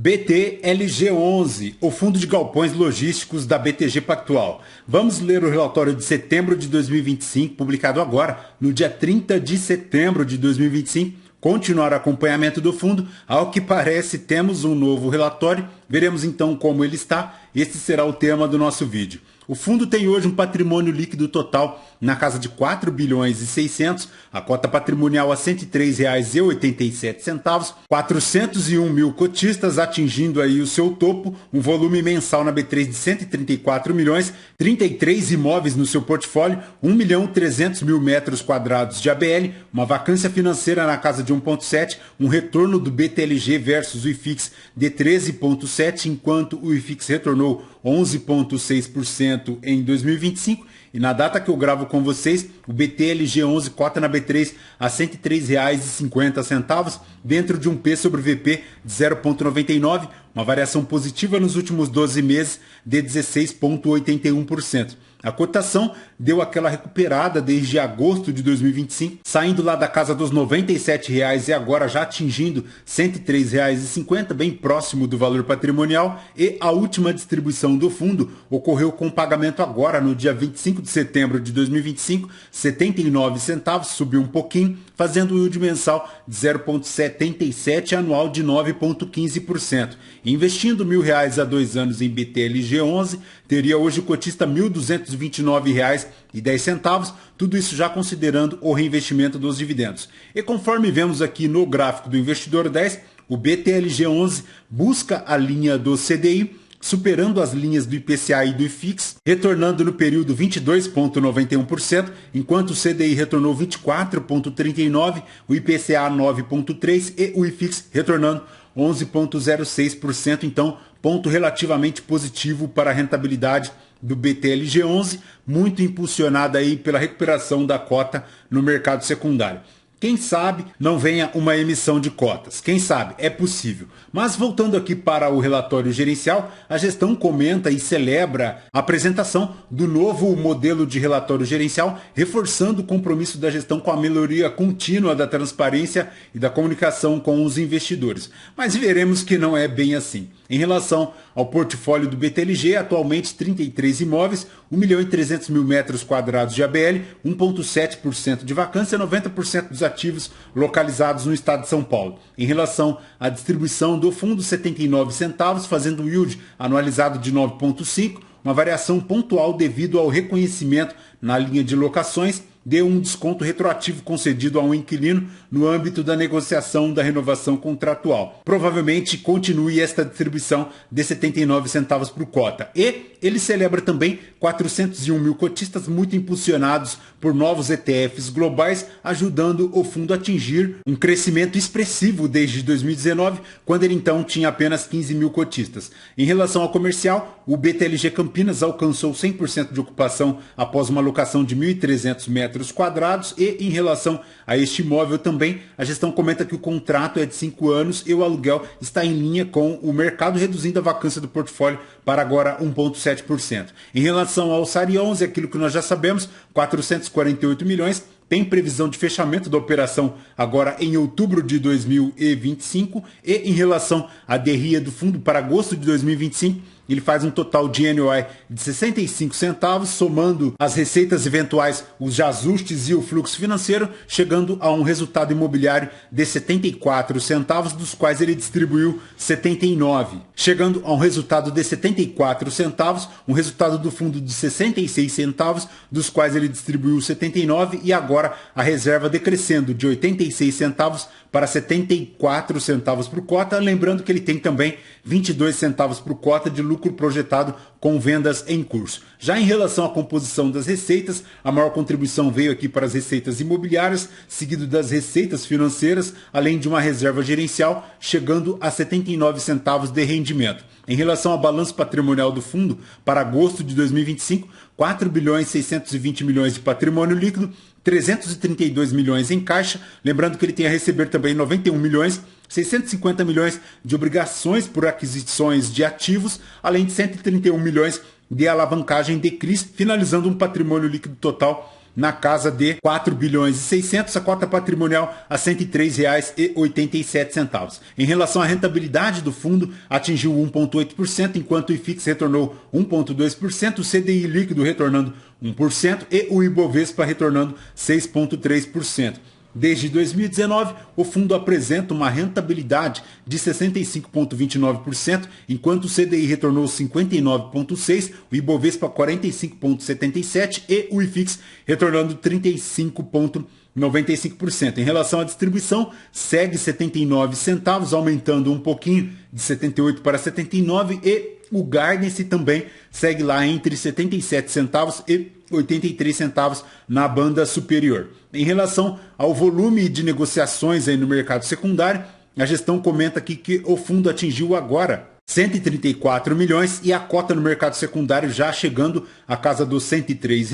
BTLG11, o Fundo de Galpões Logísticos da BTG Pactual. Vamos ler o relatório de setembro de 2025, publicado agora, no dia 30 de setembro de 2025. Continuar o acompanhamento do fundo. Ao que parece, temos um novo relatório. Veremos então como ele está. Este será o tema do nosso vídeo. O fundo tem hoje um patrimônio líquido total na casa de 4 bilhões e 600, a cota patrimonial a R$ 103,87, 401 mil cotistas atingindo aí o seu topo, um volume mensal na B3 de 134 milhões, 33 imóveis no seu portfólio, 1.300.000 metros quadrados de ABL, uma vacância financeira na casa de 1,7, um retorno do BTLG versus o IFIX de 13,7, enquanto o IFIX retornou 11,6% em 2025, e na data que eu gravo com vocês, o BTLG11 cota na B3 a R$ 103,50, dentro de um P sobre VP de 0,99, uma variação positiva nos últimos 12 meses de 16,81%. A cotação deu aquela recuperada desde agosto de 2025, saindo lá da casa dos R$ 97,00 e agora já atingindo R$ 103,50, bem próximo do valor patrimonial. E a última distribuição do fundo ocorreu com pagamento agora no dia 25 de setembro de 2025, 79 centavos, subiu um pouquinho, fazendo um yield mensal de 0,77 anual de 9,15%. Investindo R$ 1.000 a 2 anos em BTLG11, teria hoje o cotista R$ 1.229,10, tudo isso já considerando o reinvestimento dos dividendos. E conforme vemos aqui no gráfico do Investidor 10, o BTLG11 busca a linha do CDI, superando as linhas do IPCA e do IFIX, retornando no período 22,91%, enquanto o CDI retornou 24,39%, o IPCA 9,3% e o IFIX retornando 11,06%, então ponto relativamente positivo para a rentabilidade do BTLG11, muito impulsionada aí pela recuperação da cota no mercado secundário. Quem sabe não venha uma emissão de cotas, quem sabe, é possível. Mas voltando aqui para o relatório gerencial, a gestão comenta e celebra a apresentação do novo modelo de relatório gerencial, reforçando o compromisso da gestão com a melhoria contínua da transparência e da comunicação com os investidores. Mas veremos que não é bem assim. Em relação ao portfólio do BTLG, atualmente 33 imóveis, 1.300.000 metros quadrados de ABL, 1,7% de vacância, 90% dos ativos localizados no estado de São Paulo. Em relação à distribuição do fundo, 79 centavos, fazendo um yield anualizado de 9,5%, uma variação pontual devido ao reconhecimento na linha de locações de um desconto retroativo concedido a um inquilino no âmbito da negociação da renovação contratual. Provavelmente continue esta distribuição de 79 centavos por cota. E ele celebra também 401 mil cotistas muito impulsionados por novos ETFs globais, ajudando o fundo a atingir um crescimento expressivo desde 2019, quando ele então tinha apenas 15 mil cotistas. Em relação ao comercial, o BTLG Campinas alcançou 100% de ocupação após uma locação de 1.300 metros quadrados, e em relação a este imóvel também, a gestão comenta que o contrato é de 5 anos e o aluguel está em linha com o mercado, reduzindo a vacância do portfólio para agora 1,7%. Em relação ao SARI 11, aquilo que nós já sabemos, 448 milhões, tem previsão de fechamento da operação agora em outubro de 2025, e em relação à DRE do fundo para agosto de 2025, ele faz um total de NOI de 65 centavos, somando as receitas eventuais, os ajustes e o fluxo financeiro, chegando a um resultado imobiliário de 74 centavos, dos quais ele distribuiu 79. Chegando a um resultado de 74 centavos, um resultado do fundo de 66 centavos, dos quais ele distribuiu 79, e agora a reserva decrescendo de 86 centavos para 74 centavos por cota, lembrando que ele tem também 22 centavos por cota de lucro projetado com vendas em curso. Já em relação à composição das receitas, a maior contribuição veio aqui para as receitas imobiliárias, seguido das receitas financeiras, além de uma reserva gerencial, chegando a 79 centavos de rendimento. Em relação ao balanço patrimonial do fundo, para agosto de 2025, 4 bilhões 620 milhões de patrimônio líquido, 332 milhões em caixa, lembrando que ele tem a receber também 91 milhões, 650 milhões de obrigações por aquisições de ativos, além de 131 milhões de alavancagem de CRIs, finalizando um patrimônio líquido total na casa de 4 bilhões e 600, a cota patrimonial a R$ 103,87. Em relação à rentabilidade do fundo, atingiu 1,8%, enquanto o IFIX retornou 1,2%, o CDI líquido retornando 1% e o Ibovespa retornando 6,3%. Desde 2019, o fundo apresenta uma rentabilidade de 65,29%, enquanto o CDI retornou 59,6%, o Ibovespa 45,77% e o IFIX retornando 35,95%. Em relação à distribuição, segue 79 centavos, aumentando um pouquinho de 78 para 79, e o Guardance também segue lá entre 77 centavos e 83 centavos na banda superior. Em relação ao volume de negociações aí no mercado secundário, a gestão comenta aqui que o fundo atingiu agora 134 milhões e a cota no mercado secundário já chegando à casa dos R$ 103.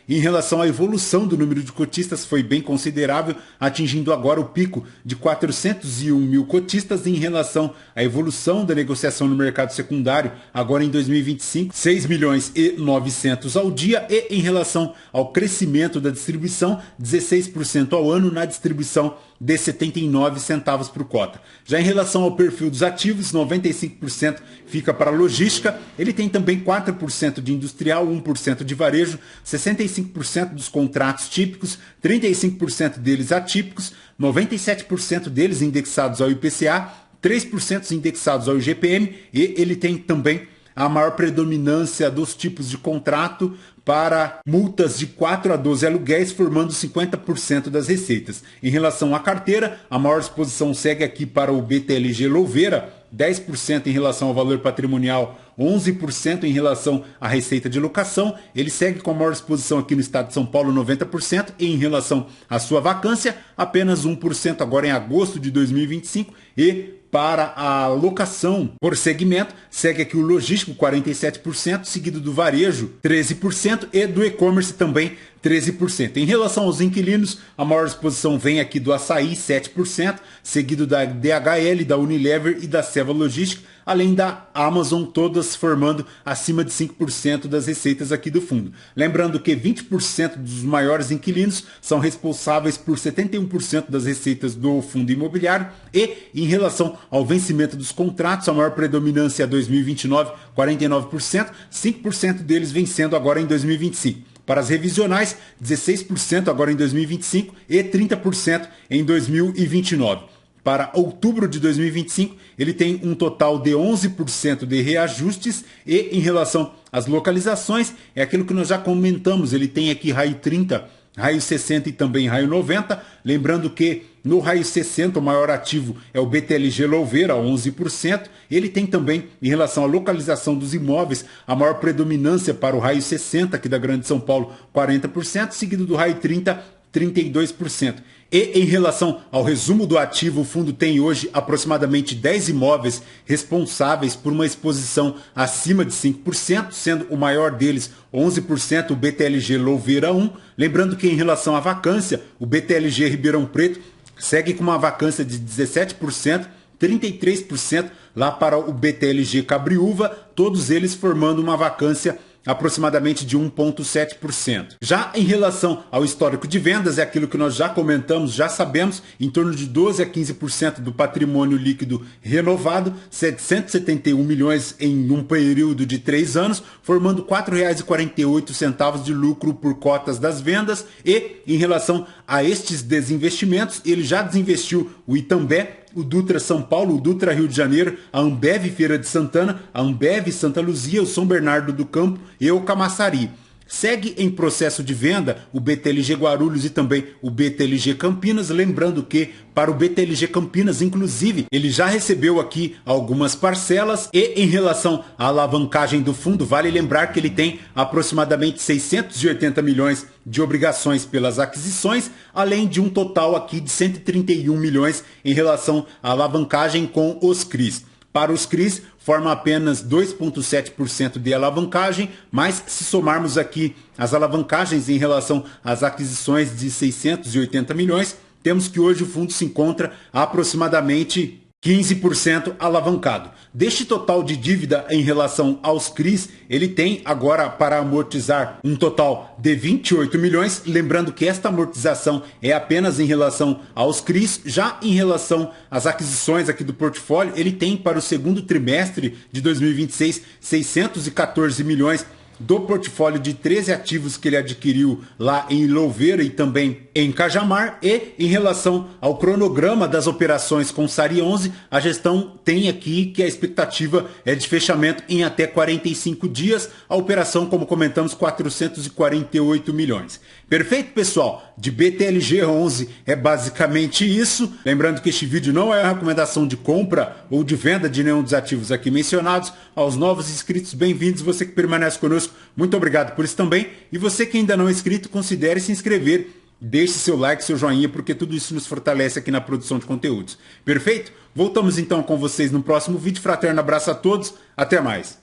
Em relação à evolução do número de cotistas, foi bem considerável, atingindo agora o pico de 401 mil cotistas. Em relação à evolução da negociação no mercado secundário, agora em 2025, 6 milhões e 900 ao dia. E em relação ao crescimento da distribuição, 16% ao ano na distribuição de 79 centavos por cota. Já em relação ao perfil dos ativos, 95% fica para a logística, ele tem também 4% de industrial, 1% de varejo, 65% dos contratos típicos, 35% deles atípicos, 97% deles indexados ao IPCA, 3% indexados ao IGPM, e ele tem também a maior predominância dos tipos de contrato para multas de 4 a 12 aluguéis, formando 50% das receitas. Em relação à carteira, a maior exposição segue aqui para o BTLG Louveira, 10% em relação ao valor patrimonial, 11% em relação à receita de locação. Ele segue com a maior exposição aqui no estado de São Paulo, 90%, e em relação à sua vacância, apenas 1% agora em agosto de 2025, e para a locação por segmento, segue aqui o logístico, 47%, seguido do varejo, 13%, e do e-commerce também 13%. Em relação aos inquilinos, a maior exposição vem aqui do Açaí, 7%, seguido da DHL, da Unilever e da Seva Logística, além da Amazon, todas formando acima de 5% das receitas aqui do fundo. Lembrando que 20% dos maiores inquilinos são responsáveis por 71% das receitas do fundo imobiliário, e em relação ao vencimento dos contratos, a maior predominância é 2029, 49%, 5% deles vencendo agora em 2025. Para as revisionais, 16% agora em 2025 e 30% em 2029. Para outubro de 2025, ele tem um total de 11% de reajustes, e em relação às localizações, é aquilo que nós já comentamos, ele tem aqui raio 30, raio 60 e também raio 90, lembrando que no raio 60 o maior ativo é o BTLG Louveira, 11%, ele tem também, em relação à localização dos imóveis, a maior predominância para o raio 60 aqui da Grande São Paulo, 40%, seguido do raio 30, 32%. E em relação ao resumo do ativo, o fundo tem hoje aproximadamente 10 imóveis responsáveis por uma exposição acima de 5%, sendo o maior deles 11% o BTLG Louveira 1. Lembrando que em relação à vacância, o BTLG Ribeirão Preto segue com uma vacância de 17%, 33% lá para o BTLG Cabriúva, todos eles formando uma vacância aproximadamente de 1,7%. Já em relação ao histórico de vendas, é aquilo que nós já comentamos, já sabemos, em torno de 12 a 15% do patrimônio líquido renovado, 771 milhões em um período de 3 anos, formando R$ 4,48 de lucro por cotas das vendas. E em relação a estes desinvestimentos, ele já desinvestiu o Itambé, o Dutra São Paulo, o Dutra Rio de Janeiro, a Ambev Feira de Santana, a Ambev Santa Luzia, o São Bernardo do Campo e o Camaçari. Segue em processo de venda o BTLG Guarulhos e também o BTLG Campinas, lembrando que para o BTLG Campinas, inclusive, ele já recebeu aqui algumas parcelas. E em relação à alavancagem do fundo, vale lembrar que ele tem aproximadamente 680 milhões de obrigações pelas aquisições, além de um total aqui de 131 milhões em relação à alavancagem com os CRIs. Para os CRIs, forma apenas 2,7% de alavancagem, mas se somarmos aqui as alavancagens em relação às aquisições de 680 milhões, temos que hoje o fundo se encontra aproximadamente 15% alavancado. Deste total de dívida em relação aos CRIs, ele tem agora para amortizar um total de 28 milhões, lembrando que esta amortização é apenas em relação aos CRIs, já em relação às aquisições aqui do portfólio, ele tem para o segundo trimestre de 2026 614 milhões do portfólio de 13 ativos que ele adquiriu lá em Louveira e também em Cajamar. E em relação ao cronograma das operações com Sari 11, a gestão tem aqui que a expectativa é de fechamento em até 45 dias. A operação, como comentamos, 448 milhões. Perfeito, pessoal? De BTLG 11 é basicamente isso. Lembrando que este vídeo não é uma recomendação de compra ou de venda de nenhum dos ativos aqui mencionados. Aos novos inscritos, bem-vindos. Você que permanece conosco, muito obrigado por isso também. E você que ainda não é inscrito, considere se inscrever. Deixe seu like, seu joinha, porque tudo isso nos fortalece aqui na produção de conteúdos. Perfeito? Voltamos então com vocês no próximo vídeo. Fraterno abraço a todos. Até mais.